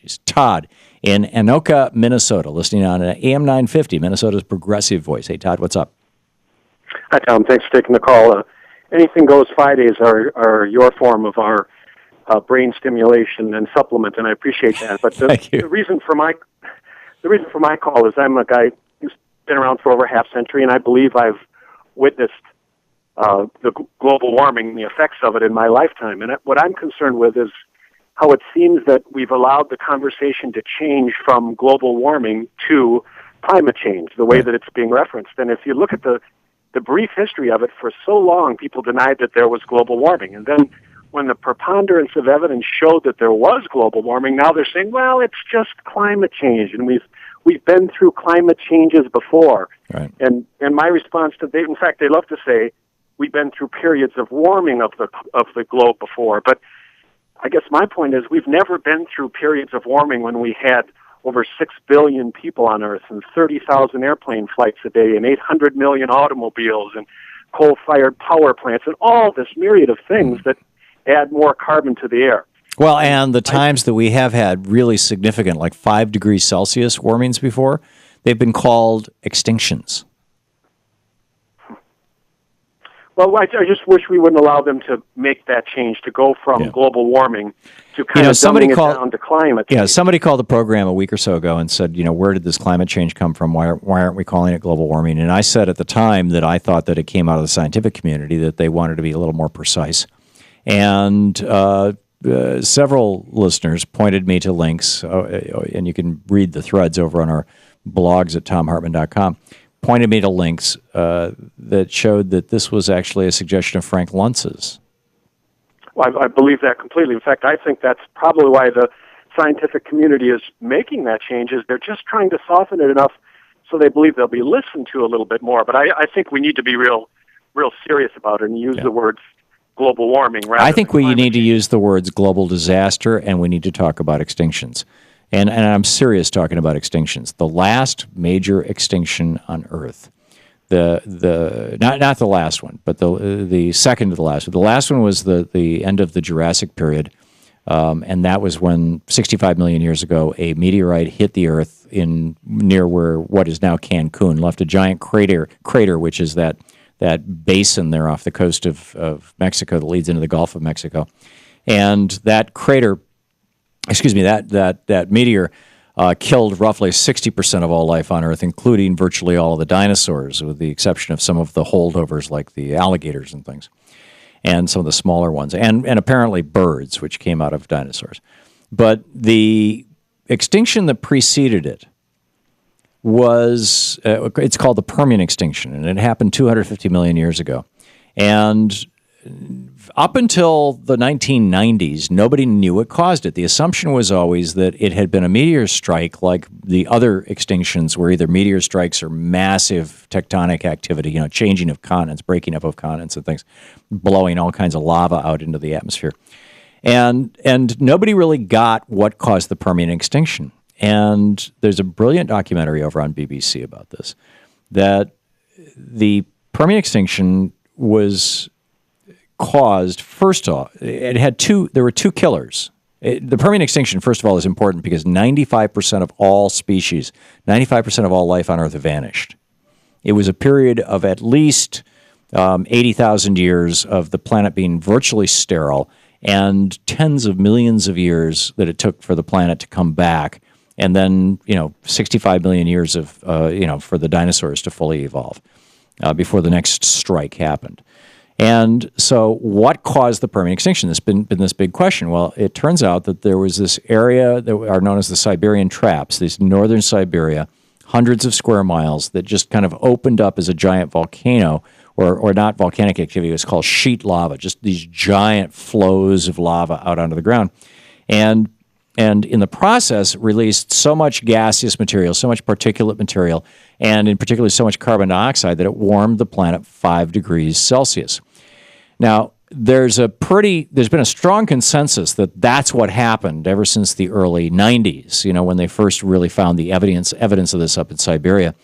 technologies. Todd in Anoka, Minnesota, listening on AM 950, Minnesota's progressive voice. Hey, Todd, what's up? Hi, Tom. Thanks for taking the call. Anything Goes Fridays are your form of our brain stimulation and supplement, and I appreciate that. But the reason for my call is I'm a guy who's been around for over half century, and I believe I've witnessed the global warming, the effects of it in my lifetime. And what I'm concerned with is how it seems that we've allowed the conversation to change from global warming to climate change, the way that it's being referenced. And if you look at the brief history of it, for so long people denied that there was global warming. And then when the preponderance of evidence showed that there was global warming, now they're saying, well, it's just climate change, and we've been through climate changes before. Right. And my response to in fact, they love to say we've been through periods of warming of the globe before. But I guess my point is we've never been through periods of warming when we had over 6 billion people on Earth and 30,000 airplane flights a day and 800 million automobiles and coal-fired power plants and all this myriad of things that add more carbon to the air. Well, and the times that we have had really significant, like 5 degrees Celsius warmings before, they've been called extinctions. Well, I just wish we wouldn't allow them to make that change, to go from global warming to kind of dumbing it down to climate change. Yeah, somebody called the program a week or so ago and said, where did this climate change come from? Why aren't we calling it global warming? And I said at the time that I thought that it came out of the scientific community, that they wanted to be a little more precise. And several listeners pointed me to links, and you can read the threads over on our blogs at thomhartmann.com, pointed me to links that showed that this was actually a suggestion of Frank Luntz's. Well, I believe that completely. In fact, I think that's probably why the scientific community is making that change, is they're just trying to soften it enough so they believe they'll be listened to a little bit more. But I think we need to be real serious about it and use the words global warming rather I think than we need change. to use the words global disaster, and we need to talk about extinctions. And I'm serious talking about extinctions. The last major extinction on Earth, not the last one, but the second to the last. The last one was the end of the Jurassic period, and that was when 65 million years ago a meteorite hit the Earth near what is now Cancun, left a giant crater, which is that basin there off the coast of Mexico that leads into the Gulf of Mexico, and that crater. That meteor killed roughly 60% of all life on Earth, including virtually all of the dinosaurs, with the exception of some of the holdovers like the alligators and things, and some of the smaller ones, and apparently birds, which came out of dinosaurs. But the extinction that preceded it was, it's called the Permian Extinction, and it happened 250 million years ago. And up until the 1990s, nobody knew what caused it. The assumption was always that it had been a meteor strike, like the other extinctions were either meteor strikes or massive tectonic activity, changing of continents, breaking up of continents and things, blowing all kinds of lava out into the atmosphere. And nobody really got what caused the Permian extinction. And there's a brilliant documentary over on BBC about this, that the Permian extinction was caused, first off, there were two killers. The Permian extinction, first of all, is important because 95% of all species, 95% of all life on Earth vanished. It was a period of at least 80,000 years of the planet being virtually sterile and tens of millions of years that it took for the planet to come back, and then 65 million years of for the dinosaurs to fully evolve before the next strike happened. And so what caused the Permian extinction? This has been this big question. Well, it turns out that there was this area that are known as the Siberian Traps, this northern Siberia, hundreds of square miles, that just kind of opened up as a giant volcano, or not volcanic activity. It was called sheet lava, just these giant flows of lava out onto the ground. And in the process released so much gaseous material, so much particulate material, and in particular so much carbon dioxide that it warmed the planet 5 degrees Celsius. Now, there's been a strong consensus that that's what happened ever since the early 90s, when they first really found the evidence of this up in Siberia.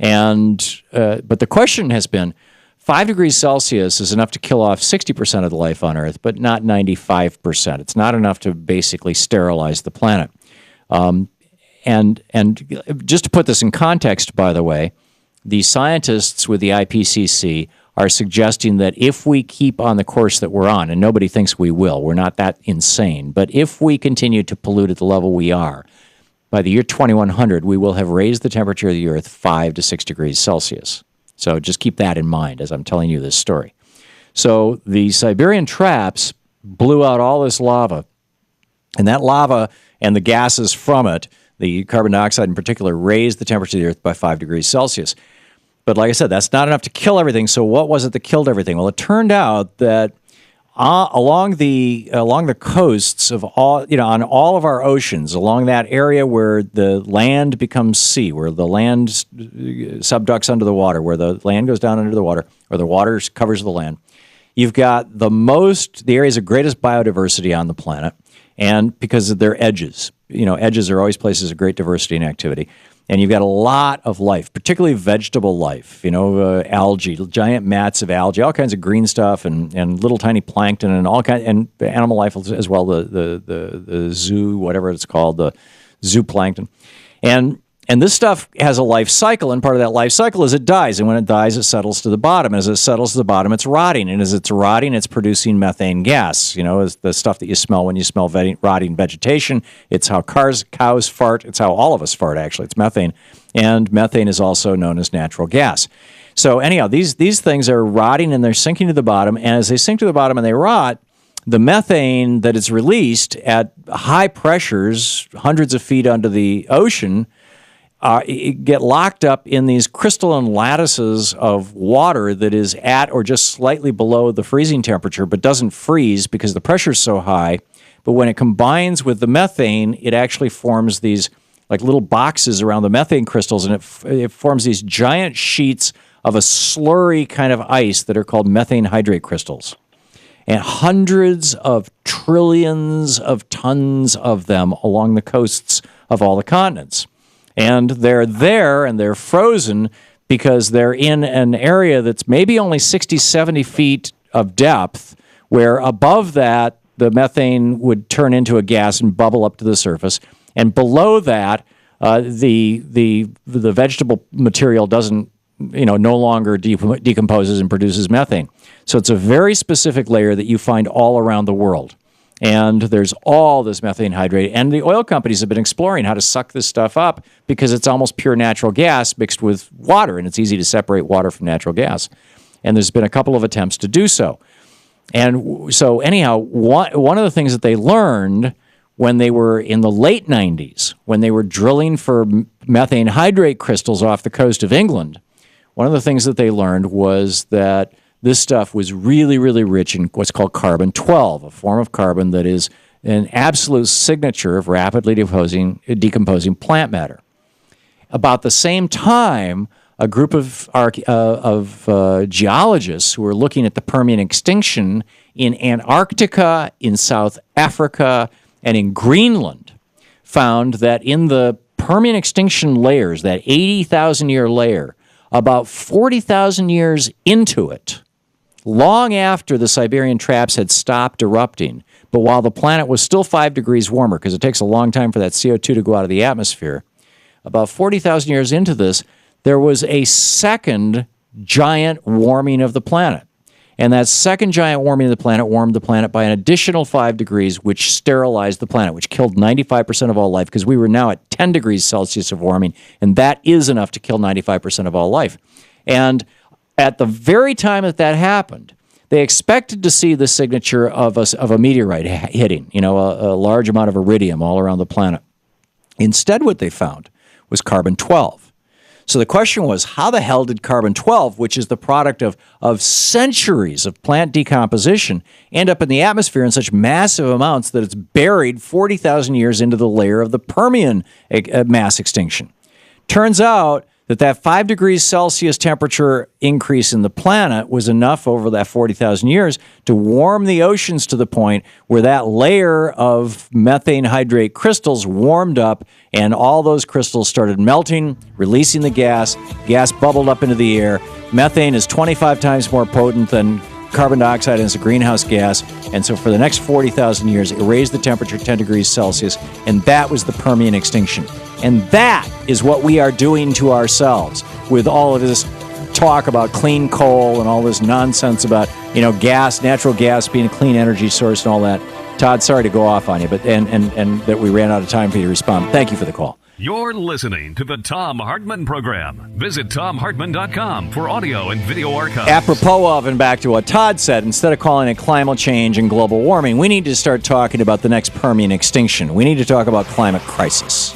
But the question has been, 5 degrees Celsius is enough to kill off 60% of the life on Earth, but not 95%. It's not enough to basically sterilize the planet. And just to put this in context, by the way, the scientists with the IPCC are suggesting that if we keep on the course that we're on, and nobody thinks we will, we're not that insane, but if we continue to pollute at the level we are, by the year 2100, we will have raised the temperature of the Earth 5 to 6 degrees Celsius. So just keep that in mind as I'm telling you this story. So the Siberian traps blew out all this lava, and that lava and the gases from it, the carbon dioxide in particular, raised the temperature of the Earth by 5 degrees Celsius. But like I said, that's not enough to kill everything. So what was it that killed everything? Well, it turned out that along the coasts of all, on all of our oceans, along that area where the land becomes sea, where the land subducts under the water, where the land goes down under the water, or the water covers the land, you've got the areas of greatest biodiversity on the planet, and because of their edges. Edges are always places of great diversity and activity. And you've got a lot of life, particularly vegetable life, algae, giant mats of algae, all kinds of green stuff, and little tiny plankton, and all kind, and animal life as well, the zoo, whatever it's called, the zooplankton. And this stuff has a life cycle, and part of that life cycle is it dies. And when it dies, it settles to the bottom. As it settles to the bottom, it's rotting. And as it's rotting, it's producing methane gas. It's the stuff that you smell when you smell rotting vegetation. It's how cows fart. It's how all of us fart, actually. It's methane. And methane is also known as natural gas. So anyhow, these things are rotting, and they're sinking to the bottom. And as they sink to the bottom and they rot, the methane that is released at high pressures, hundreds of feet under the ocean, get locked up in these crystalline lattices of water that is at or just slightly below the freezing temperature, but doesn't freeze because the pressure is so high. But when it combines with the methane, it actually forms these like little boxes around the methane crystals, and it forms these giant sheets of a slurry kind of ice that are called methane hydrate crystals. And hundreds of trillions of tons of them along the coasts of all the continents. And they're there, and they're frozen because they're in an area that's maybe only 60, 70 feet of depth, where above that, the methane would turn into a gas and bubble up to the surface. And below that, the vegetable material doesn't, no longer decomposes and produces methane. So it's a very specific layer that you find all around the world. And there's all this methane hydrate. And the oil companies have been exploring how to suck this stuff up because it's almost pure natural gas mixed with water, and it's easy to separate water from natural gas. And there's been a couple of attempts to do so. And so anyhow, one of the things that they learned when they were in the late 90s, when they were drilling for methane hydrate crystals off the coast of England, one of the things that they learned was that this stuff was really, really rich in what's called carbon-12, a form of carbon that is an absolute signature of rapidly decomposing plant matter. About the same time, a group of geologists who were looking at the Permian extinction in Antarctica, in South Africa, and in Greenland found that in the Permian extinction layers, that 80,000-year layer, about 40,000 years into it, long after the Siberian traps had stopped erupting, but while the planet was still 5 degrees warmer, because it takes a long time for that CO2 to go out of the atmosphere, about 40,000 years into this, there was a second giant warming of the planet. And that second giant warming of the planet warmed the planet by an additional 5 degrees, which sterilized the planet, which killed 95% of all life, because we were now at 10 degrees Celsius of warming, and that is enough to kill 95% of all life. And at the very time that happened, they expected to see the signature of a meteorite hitting, a large amount of iridium all around the planet. Instead, what they found was carbon-12. So the question was, how the hell did carbon-12, which is the product of centuries of plant decomposition, end up in the atmosphere in such massive amounts that it's buried 40,000 years into the layer of the Permian mass extinction? Turns out that 5 degrees Celsius temperature increase in the planet was enough over that 40,000 years to warm the oceans to the point where that layer of methane hydrate crystals warmed up, and all those crystals started melting, releasing the gas. Gas bubbled up into the air. Methane is 25 times more potent than carbon dioxide as a greenhouse gas. And so for the next 40,000 years, it raised the temperature 10 degrees Celsius, and that was the Permian extinction. And that is what we are doing to ourselves with all of this talk about clean coal and all this nonsense about, gas, natural gas being a clean energy source and all that. Todd, sorry to go off on you, but and that we ran out of time for you to respond. Thank you for the call. You're listening to the Thom Hartmann Program. Visit ThomHartmann.com for audio and video archives. Apropos of, and back to what Todd said, instead of calling it climate change and global warming, we need to start talking about the next Permian extinction. We need to talk about climate crisis.